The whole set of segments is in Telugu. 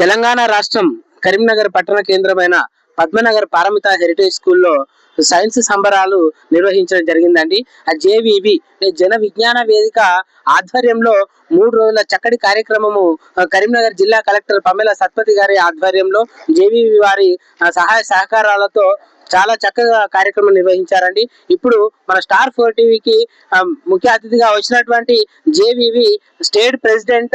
తెలంగాణ రాష్ట్రం కరీంనగర్ పట్టణ కేంద్రమైన పద్మనగర్ పారమిత హెరిటేజ్ స్కూల్లో సైన్స్ సంబరాలు నిర్వహించడం జరిగిందండి. ఆ జేవివి జన విజ్ఞాన వేదిక ఆధ్వర్యంలో 3 రోజుల చక్కటి కార్యక్రమము కరీంనగర్ జిల్లా కలెక్టర్ పమేలా సత్పతి గారి ఆధ్వర్యంలో జేవివి వారి సహాయ సహకారాలతో చాలా చక్కగా కార్యక్రమం నిర్వహించారండి. ఇప్పుడు మన స్టార్ 4 టీవీకి ముఖ్య అతిథిగా వచ్చినటువంటి JVV state president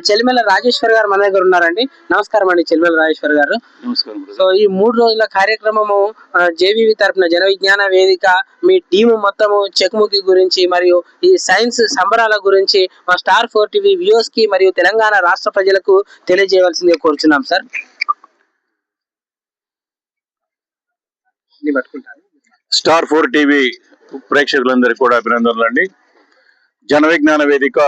Chelimela Rajeshwar గారు మన దగ్గర ఉన్నారండి. నమస్కారం అండి చెలిమెల రాజేశ్వర్ గారు. నమస్కారం. సో ఈ 3 రోజుల కార్యక్రమము జేవివి తరపున జన విజ్ఞాన వేదిక మీ టీము మొత్తము చెక్ముకి గురించి మరియు ఈ సైన్స్ సంబరాల గురించి మా స్టార్ 4 టీవీ వ్యూవర్స్ కి మరియు తెలంగాణ రాష్ట్ర ప్రజలకు తెలియజేయవలసిందిగా కోరుచున్నాం సార్. స్టార్ 4 టీవీ ప్రేక్షకులందరికీ కూడా అభినందనలు అండి. జన విజ్ఞాన వేదిక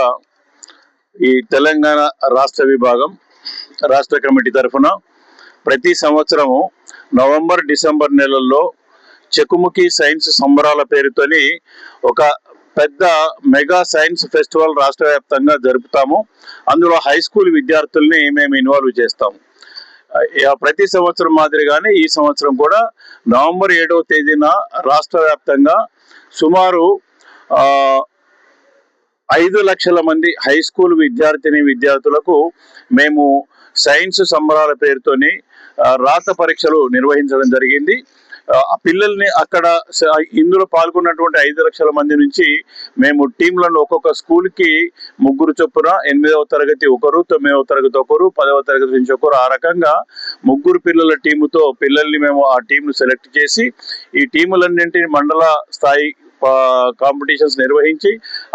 ఈ తెలంగాణ రాష్ట్ర విభాగం రాష్ట్ర కమిటీ తరఫున ప్రతి సంవత్సరము నవంబర్ డిసెంబర్ నెలల్లో చెకుముకి సైన్స్ సంబరాల పేరుతోని ఒక పెద్ద మెగా సైన్స్ ఫెస్టివల్ రాష్ట్ర వ్యాప్తంగా జరుపుతాము. అందులో హై స్కూల్ విద్యార్థుల్ని మేము ఇన్వాల్వ్ చేస్తాము. ప్రతి సంవత్సరం మాదిరిగానే ఈ సంవత్సరం కూడా నవంబర్ 7వ తేదీన రాష్ట్ర వ్యాప్తంగా సుమారు 5 లక్షల మంది హై స్కూల్ విద్యార్థులకు మేము సైన్స్ సంబరాల పేరుతోని రాత పరీక్షలు నిర్వహించడం జరిగింది. ఆ పిల్లల్ని అక్కడ ఇందులో పాల్గొన్నటువంటి 5 లక్షల మంది నుంచి మేము టీంలను ఒక్కొక్క స్కూల్కి 3 చొప్పున 8వ తరగతి ఒకరు, 9వ తరగతి ఒకరు, 10వ తరగతి నుంచి ఒకరు, ఆ రకంగా 3 పిల్లల టీముతో పిల్లల్ని మేము ఆ టీంను సెలెక్ట్ చేసి ఈ టీములన్నింటినీ మండల స్థాయి కాంపిటీషన్స్ నిర్వహించి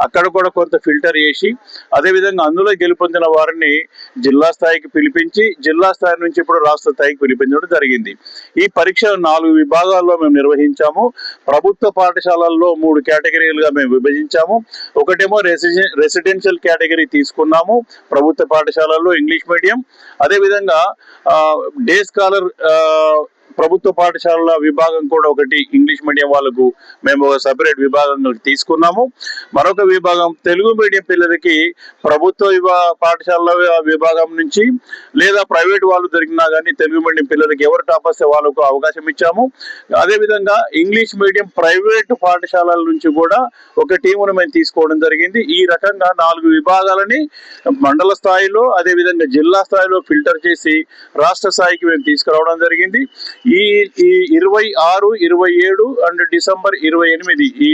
అక్కడ కూడా కొంత ఫిల్టర్ చేసి అదేవిధంగా అందులో గెలుపొందిన వారిని జిల్లా స్థాయికి పిలిపించి జిల్లా స్థాయి నుంచి ఇప్పుడు రాష్ట్ర స్థాయికి పిలిపించడం జరిగింది. ఈ పరీక్ష 4 విభాగాల్లో మేము నిర్వహించాము. ప్రభుత్వ పాఠశాలల్లో 3 కేటగిరీలుగా మేము విభజించాము. ఒకటేమో రెసిడెన్షియల్ కేటగిరీ తీసుకున్నాము ప్రభుత్వ పాఠశాలల్లో ఇంగ్లీష్ మీడియం. అదేవిధంగా డే స్కాలర్ ప్రభుత్వ పాఠశాలల విభాగం కూడా ఒకటి ఇంగ్లీష్ మీడియం వాళ్ళకు మేము సపరేట్ విభాగంగా తీసుకున్నాము. మరొక విభాగం తెలుగు మీడియం పిల్లలకి ప్రభుత్వ పాఠశాలల విభాగం నుంచి లేదా ప్రైవేట్ వాళ్ళు దొరికినా కానీ తెలుగు మీడియం పిల్లలకి ఎవరు టాప్ వస్తే వాళ్ళకు అవకాశం ఇచ్చాము. అదేవిధంగా ఇంగ్లీష్ మీడియం ప్రైవేట్ పాఠశాలల నుంచి కూడా ఒక టీమును మేము తీసుకోవడం జరిగింది. ఈ రకంగా 4 విభాగాలని మండల స్థాయిలో అదేవిధంగా జిల్లా స్థాయిలో ఫిల్టర్ చేసి రాష్ట్ర స్థాయికి మేము తీసుకురావడం జరిగింది. ఈ 26, 27 అండ్ డిసెంబర్ 28 ఈ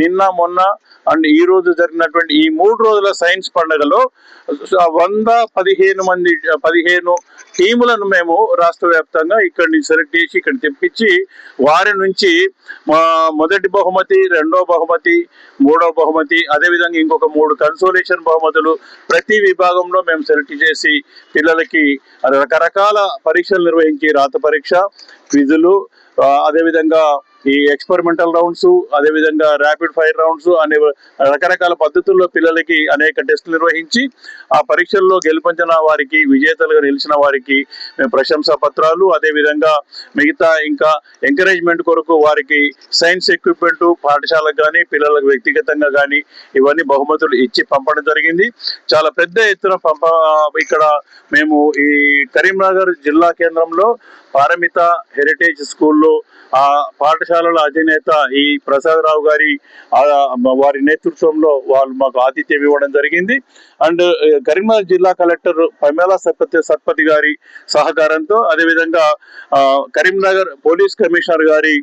నిన్న మొన్న అండ్ ఈ రోజు జరిగినటువంటి ఈ 3 రోజుల సైన్స్ పండుగలో 15 టీములను మేము రాష్ట్ర వ్యాప్తంగా ఇక్కడి నుంచి సెలెక్ట్ చేసి ఇక్కడ తెప్పించి వారి నుంచి మొదటి బహుమతి, 2వ బహుమతి, 3వ బహుమతి, అదేవిధంగా ఇంకొక 3 కన్సోలేషన్ బహుమతులు ప్రతి విభాగంలో మేము సెలెక్ట్ చేసి పిల్లలకి రకరకాల పరీక్షలు నిర్వహించి రాత పరీక్ష, క్విజులు, అదేవిధంగా ఈ ఎక్స్పెరిమెంటల్ రౌండ్స్, అదేవిధంగా ర్యాపిడ్ ఫైర్ రౌండ్స్ అనే రకరకాల పద్ధతుల్లో పిల్లలకి అనేక టెస్టులు నిర్వహించి ఆ పరీక్షల్లో గెలుపొందిన వారికి, విజేతలుగా నిలిచిన వారికి మేము ప్రశంసా పత్రాలు, అదేవిధంగా మిగతా ఇంకా ఎంకరేజ్మెంట్ కొరకు వారికి సైన్స్ ఎక్విప్మెంట్ పాఠశాలకు కానీ పిల్లలకు వ్యక్తిగతంగా కానీ ఇవన్నీ బహుమతులు ఇచ్చి పంపడం జరిగింది. చాలా పెద్ద ఎత్తున ఇక్కడ మేము ఈ కరీంనగర్ జిల్లా కేంద్రంలో పారమిత హెరిటేజ్ స్కూల్లో ఆ పాఠశాలల అధినేత ఈ ప్రసాదరావు గారి వారి నేతృత్వంలో వాళ్ళు మాకు ఆతిథ్యం ఇవ్వడం జరిగింది. అండ్ కరీంనగర్ జిల్లా కలెక్టర్ పమేలా సత్పతి గారి సహకారంతో అదేవిధంగా కరీంనగర్ పోలీస్ కమిషనర్ గారి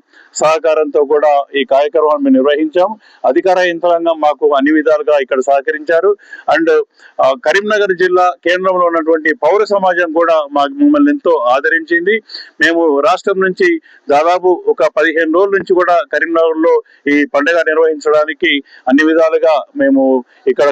సహకారంతో కూడా ఈ కార్యక్రమాన్ని నిర్వహించాం. అధికార యంత్రాంగం మాకు అన్ని విధాలుగా ఇక్కడ సహకరించారు. అండ్ కరీంనగర్ జిల్లా కేంద్రంలో ఉన్నటువంటి పౌర సమాజం కూడా మమ్మల్ని ఎంతో ఆదరించింది. మేము రాష్ట్రం నుంచి దాదాపు ఒక 15 రోజుల నుంచి కూడా కరీంనగర్లో ఈ పండుగ నిర్వహించడానికి అన్ని విధాలుగా మేము ఇక్కడ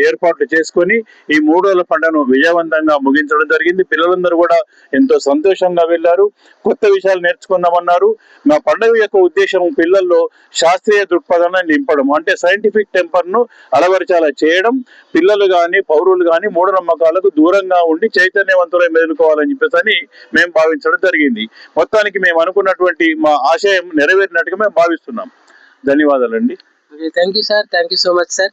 ఏర్పాట్లు చేసుకొని ఈ 3 రోజుల పండుగను విజయవంతంగా ముగించడం జరిగింది. పిల్లలందరూ కూడా ఎంతో సంతోషంగా వెళ్ళారు, కొత్త విషయాలు నేర్చుకుందామన్నారు. మా పండుగ యొక్క ఉద్దేశం పిల్లల్లో శాస్త్రీయ దృక్పథాన్ని నింపడం, అంటే సైంటిఫిక్ టెంపర్ను అలవరచాల చేయడం, పిల్లలు కానీ పౌరులు కానీ మూఢనమ్మకాలకు దూరంగా ఉండి చైతన్యవంతులై మెదులుకోవాలని చెప్పేసి మేము భావించడం జరిగింది. మొత్తానికి మేము అనుకున్నటువంటి మా ఆశయం నెరవేరినట్టుగా మేము భావిస్తున్నాం. ధన్యవాదాలండి. Thank you sir. Thank you so much sir.